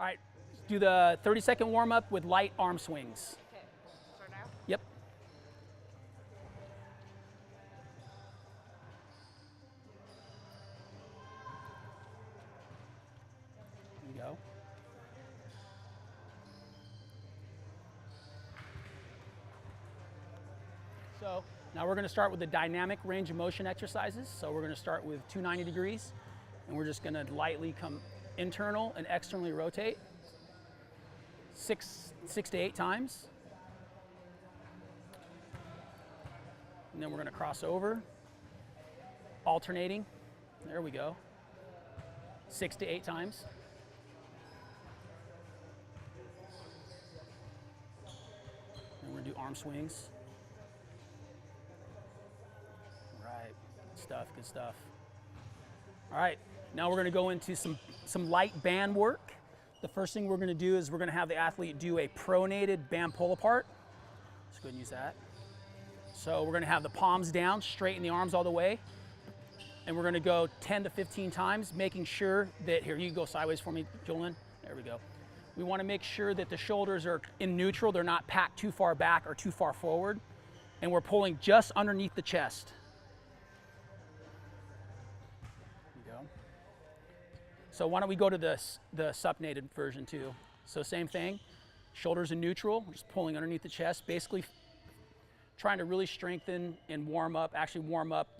All right, do the 30-second warm-up with light arm swings. Okay, start now? Yep. There you go. So now we're going to start with the dynamic range of motion exercises. So we're going to start with 290 degrees, and we're just going to lightly come internal and externally rotate six to 8 times. And then we're going to cross over, alternating. There we go. 6 to 8 times. And we're going to do arm swings. Right, good stuff, good stuff. All right, now we're going to go into some light band work. The first thing we're going to do is we're going to have the athlete do a pronated band pull apart. Let's go ahead and use that. So we're going to have the palms down, straighten the arms all the way, and we're going to go 10 to 15 times, making sure that, here, you can go sideways for me, Jolyn. There we go. We want to make sure that the shoulders are in neutral, they're not packed too far back or too far forward, and we're pulling just underneath the chest. There we go. So why don't we go to the supinated version too. So same thing, shoulders in neutral, just pulling underneath the chest, basically trying to really strengthen and warm up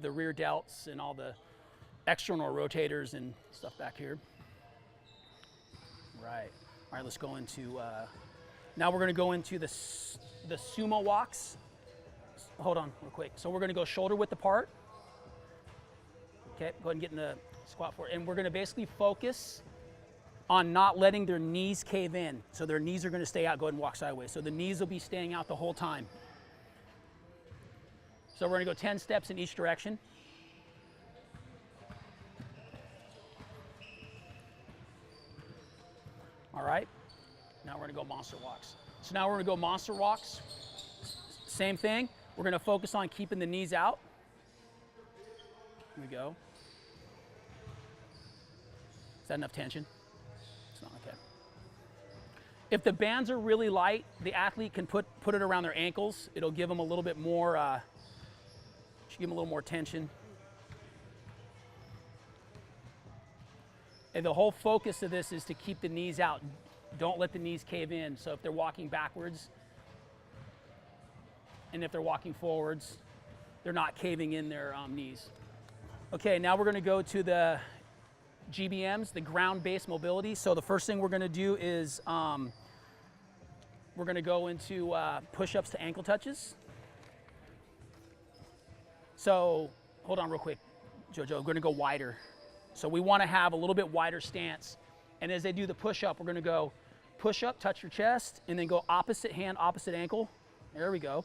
the rear delts and all the external rotators and stuff back here. Right. All right, let's go into, now we're going to go into the sumo walks. Hold on real quick. So we're going to go shoulder width apart. Okay, go ahead and get in the squat for it. And we're going to basically focus on not letting their knees cave in. So their knees are going to stay out. Go ahead and walk sideways. So the knees will be staying out the whole time. So we're going to go 10 steps in each direction. All right. Now we're going to go monster walks. So now we're going to go monster walks. Same thing. We're going to focus on keeping the knees out. Here we go. Is that enough tension? It's not. Okay. If the bands are really light, the athlete can put it around their ankles. It'll give them a little bit more, give them a little more tension. And the whole focus of this is to keep the knees out. Don't let the knees cave in. So if they're walking backwards, and if they're walking forwards, they're not caving in their knees. Okay, now we're going to go to the GBMs, the ground-based mobility. So the first thing we're going to do is we're going to go into push-ups to ankle touches. So hold on real quick, JoJo, we're going to go wider. So we want to have a little bit wider stance. And as they do the push-up, we're going to go push-up, touch your chest, and then go opposite hand, opposite ankle. There we go.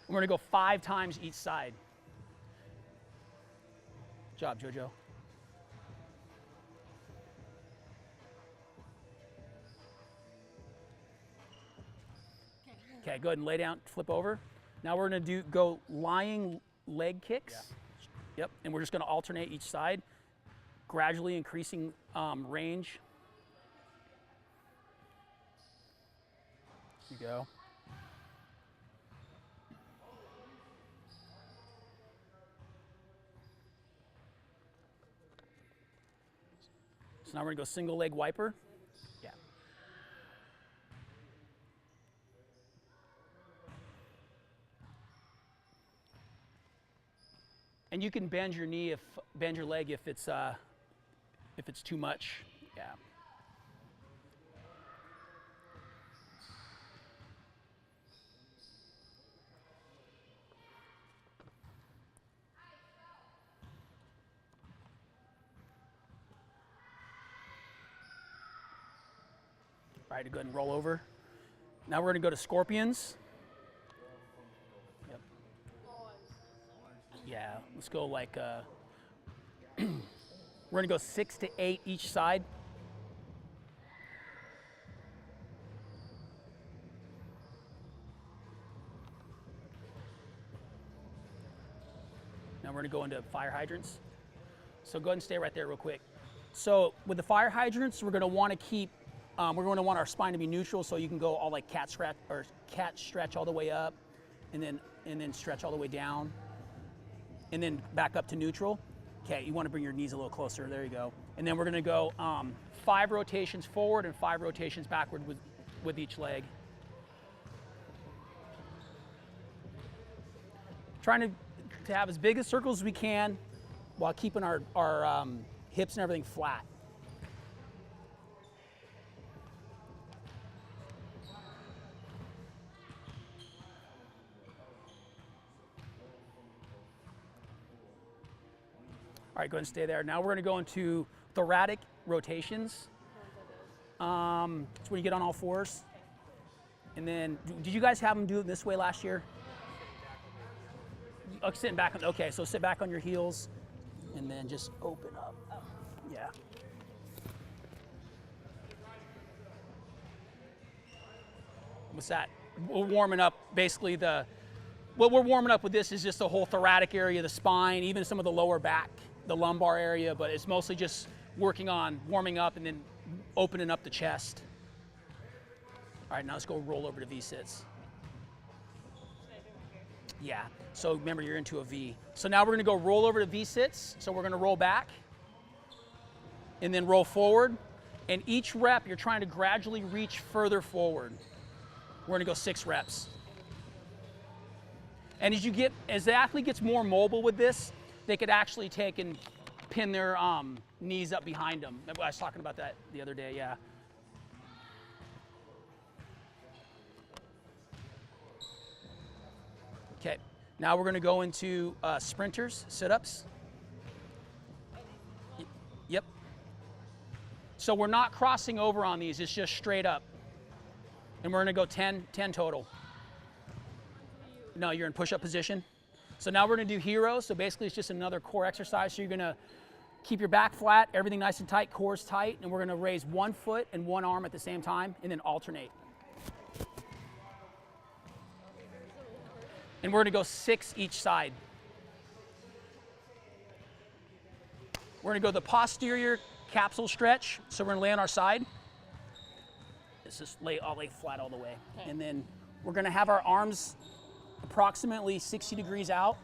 And we're going to go 5 times each side. Good job, JoJo. Okay, go ahead and lay down, flip over. Now we're going to go lying leg kicks. Yeah. Yep, and we're just going to alternate each side, gradually increasing range. There you go. So now we're going to go single leg wiper. Yeah. And you can bend your leg if it's too much. Yeah. All right, go ahead and roll over. Now we're going to go to scorpions. Yep. Yeah, let's go like, we're going to go 6 to 8 each side. Now we're going to go into fire hydrants. So go ahead and stay right there real quick. So with the fire hydrants, we're going to want to keep we're going to want our spine to be neutral, so you can go all like cat stretch all the way up, and then stretch all the way down, and then back up to neutral. Okay, you want to bring your knees a little closer. There you go. And then we're going to go 5 rotations forward and 5 rotations backward with each leg. Trying to have as big a circles as we can while keeping our hips and everything flat. All right, go ahead and stay there. Now we're going to go into thoracic rotations. It's when you get on all fours. And then, did you guys have them do it this way last year? Oh, sitting back on, okay, so sit back on your heels and then just open up. Yeah. What's that? We're warming up basically what we're warming up with this is just the whole thoracic area, the spine, even some of the lower back, the lumbar area, but it's mostly just working on warming up and then opening up the chest. All right, now let's go roll over to V-sits. Yeah, so remember you're into a V. So now we're gonna go roll over to V-sits. So we're gonna roll back and then roll forward. And each rep, you're trying to gradually reach further forward. We're gonna go 6 reps. And as the athlete gets more mobile with this, they could actually take and pin their knees up behind them. I was talking about that the other day, yeah. Okay, now we're gonna go into sprinters, sit-ups. Yep. So we're not crossing over on these, it's just straight up. And we're gonna go 10 total. No, you're in push-up position. So now we're gonna do heroes. So basically it's just another core exercise. So you're gonna keep your back flat, everything nice and tight, core's tight, and we're gonna raise one foot and one arm at the same time and then alternate. And we're gonna go 6 each side. We're gonna go the posterior capsule stretch. So we're gonna lay on our side. Let's just I'll lay flat all the way. Okay. And then we're gonna have our arms approximately 60 degrees out.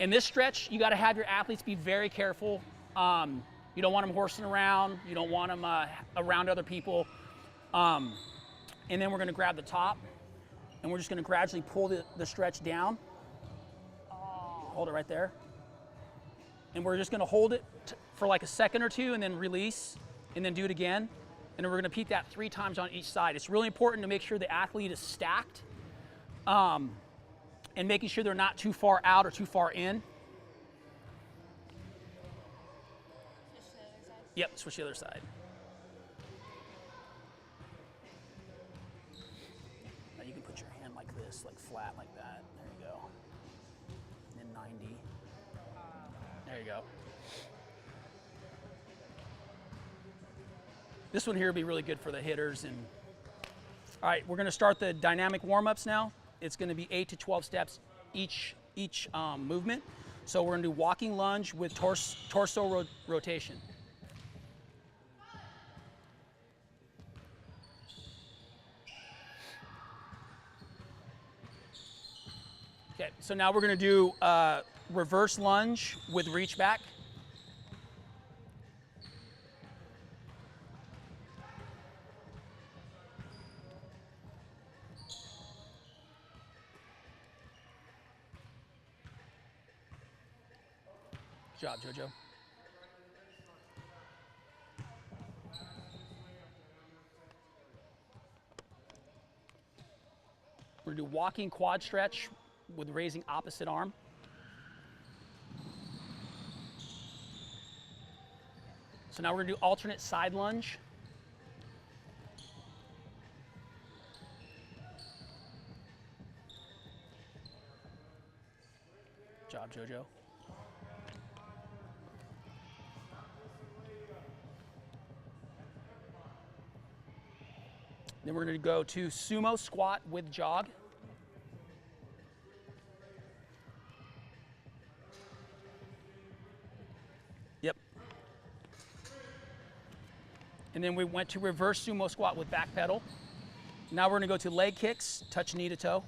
In this stretch, you gotta have your athletes be very careful. You don't want them horsing around. You don't want them around other people. And then we're gonna grab the top and we're just gonna gradually pull the stretch down. Hold it right there. And we're just gonna hold it for like a second or two and then release and then do it again. And then we're gonna repeat that 3 times on each side. It's really important to make sure the athlete is stacked and making sure they're not too far out or too far in. Switch to the other side? Yep, switch to the other side. Now you can put your hand like this, like flat like that. There you go. And then 90. There you go. This one here will be really good for the hitters. And all right, we're gonna start the dynamic warm-ups now. It's gonna be 8 to 12 steps each movement. So we're gonna do walking lunge with torso rotation. Okay, so now we're gonna do reverse lunge with reach back. Good job, JoJo. We're gonna do walking quad stretch with raising opposite arm. So now we're gonna do alternate side lunge. Good job, JoJo. Then we're gonna go to sumo squat with jog. Yep. And then we went to reverse sumo squat with back pedal. Now we're gonna go to leg kicks, touch knee to toe.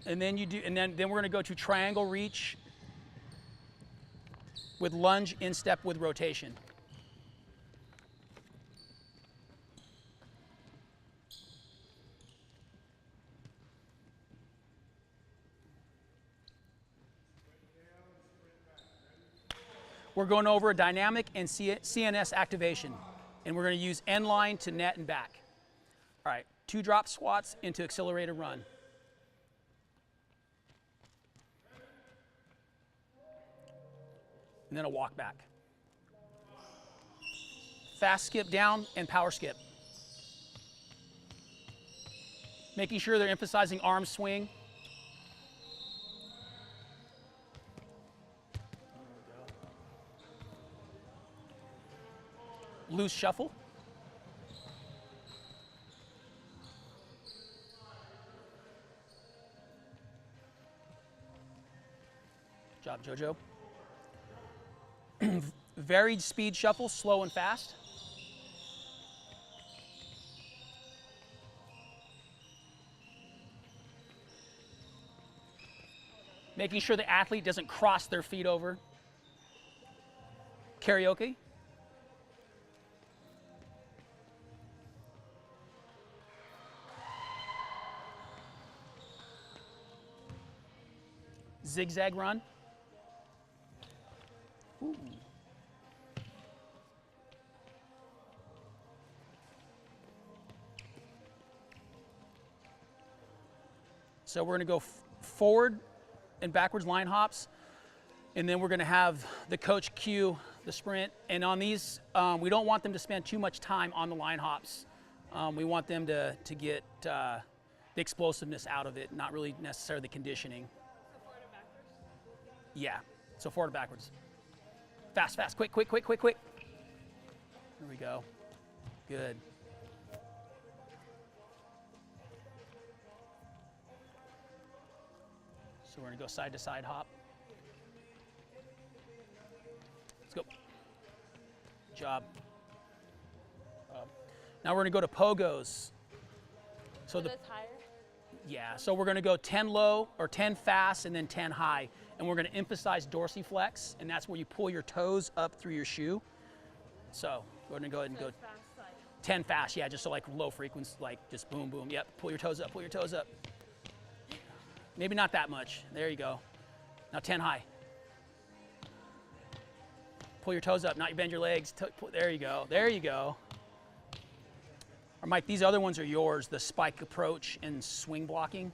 And then we're gonna go to triangle reach with lunge in step with rotation. We're going over a dynamic and CNS activation, and we're going to use end line to net and back. All right, 2 drop squats into accelerated run. And then a walk back. Fast skip down and power skip. Making sure they're emphasizing arm swing. Loose shuffle. Good job, JoJo. Varied speed shuffle, slow and fast. Making sure the athlete doesn't cross their feet over. Karaoke. Zigzag run. Ooh. So we're going to go forward and backwards line hops, and then we're going to have the coach cue the sprint. And on these, we don't want them to spend too much time on the line hops. We want them to get the explosiveness out of it, not really necessarily the conditioning. So forward and backwards? Yeah, so forward and backwards. Fast, fast, quick, quick, quick, quick, quick. Here we go. Good. So we're gonna go side to side hop. Let's go. Good job. Now we're gonna go to pogos. So That's higher? yeah, so we're gonna go 10 low or 10 fast and then 10 high. And we're gonna emphasize dorsiflex, and that's where you pull your toes up through your shoe. So we're gonna go ahead and go Fast, like 10 fast, yeah, just so like low frequency, like just boom, boom. Yep, pull your toes up, pull your toes up. Maybe not that much. There you go. Now 10 high. Pull your toes up, not bend your legs. There you go, there you go. Or Mike, these other ones are yours, the spike approach and swing blocking.